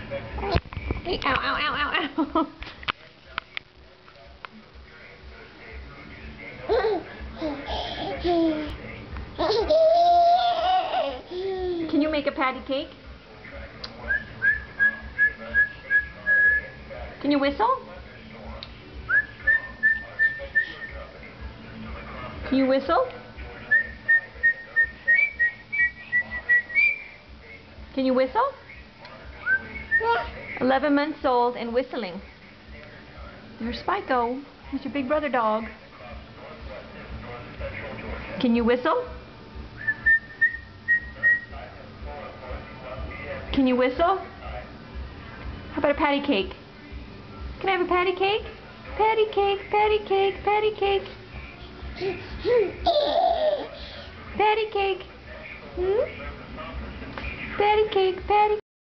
Hey, ow, ow, ow, ow, ow. Can you make a patty cake? Can you whistle? Can you whistle? Can you whistle? 11 months old and whistling. There's Spyco. He's your big brother dog. Can you whistle? Can you whistle? How about a patty cake? Can I have a patty cake? Patty cake, patty cake, patty cake. Patty cake. Hmm? Patty cake, patty